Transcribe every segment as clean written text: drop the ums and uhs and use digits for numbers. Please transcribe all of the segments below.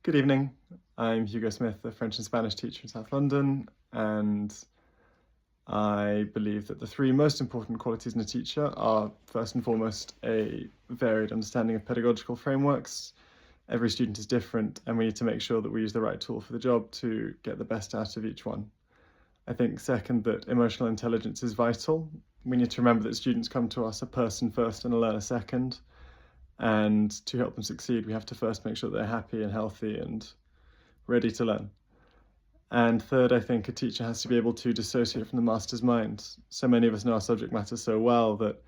Good evening. I'm Hugo Smith, a French and Spanish teacher in South London, and I believe that the three most important qualities in a teacher are, first and foremost, a varied understanding of pedagogical frameworks. Every student is different, and we need to make sure that we use the right tool for the job to get the best out of each one. I think, second, that emotional intelligence is vital. We need to remember that students come to us a person first and a learner second. And to help them succeed, we have to first make sure they're happy and healthy and ready to learn. And third, I think a teacher has to be able to dissociate from the master's mind. So many of us know our subject matter so well that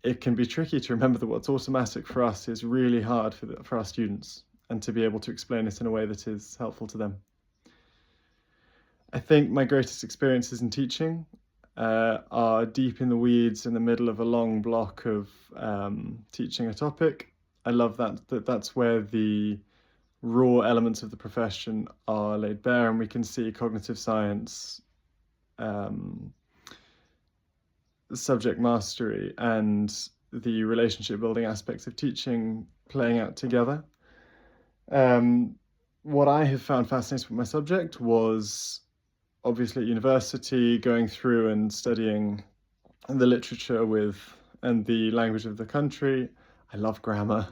it can be tricky to remember that what's automatic for us is really hard for our students, and to be able to explain it in a way that is helpful to them. I think my greatest experiences in teaching are deep in the weeds in the middle of a long block of teaching a topic. I love that's where the raw elements of the profession are laid bare, and we can see cognitive science, subject mastery, and the relationship building aspects of teaching playing out together. What I have found fascinating with my subject was obviously at university, going through and studying the literature and the language of the country. I love grammar,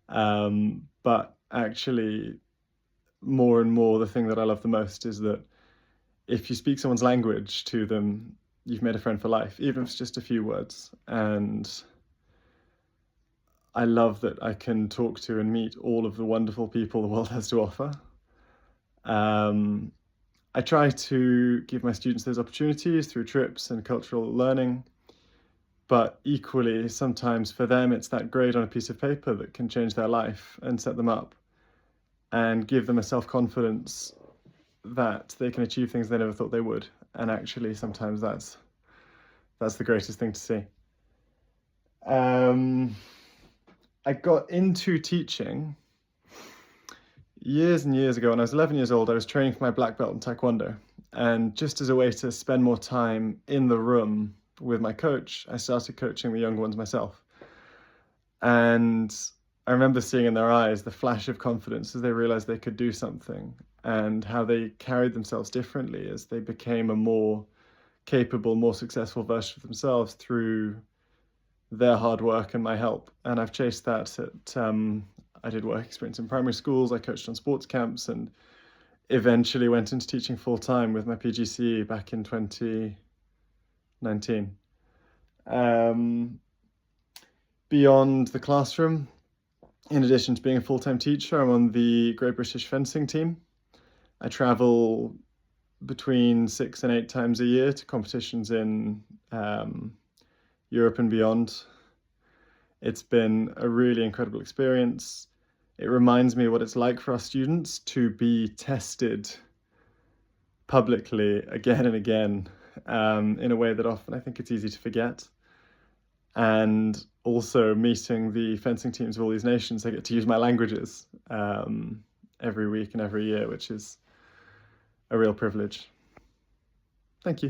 but actually more and more the thing that I love the most is that if you speak someone's language to them, you've made a friend for life, even if it's just a few words. And I love that I can talk to and meet all of the wonderful people the world has to offer. I try to give my students those opportunities through trips and cultural learning, but equally, sometimes for them, it's that grade on a piece of paper that can change their life and set them up and give them a self-confidence that they can achieve things they never thought they would. And actually, sometimes that's the greatest thing to see. I got into teaching years and years ago. When I was 11 years old, I was training for my black belt in Taekwondo. And just as a way to spend more time in the room with my coach, I started coaching the younger ones myself. And I remember seeing in their eyes the flash of confidence as they realized they could do something, and how they carried themselves differently as they became a more capable, more successful version of themselves through their hard work and my help. And I've chased that I did work experience in primary schools, I coached on sports camps, and eventually went into teaching full-time with my PGCE back in 2019. Beyond the classroom, in addition to being a full-time teacher, I'm on the Great British fencing team. I travel between 6 and 8 times a year to competitions in Europe and beyond. It's been a really incredible experience. It reminds me what it's like for our students to be tested publicly again and again, in a way that often I think it's easy to forget. And also meeting the fencing teams of all these nations, I get to use my languages every week and every year, which is a real privilege. Thank you.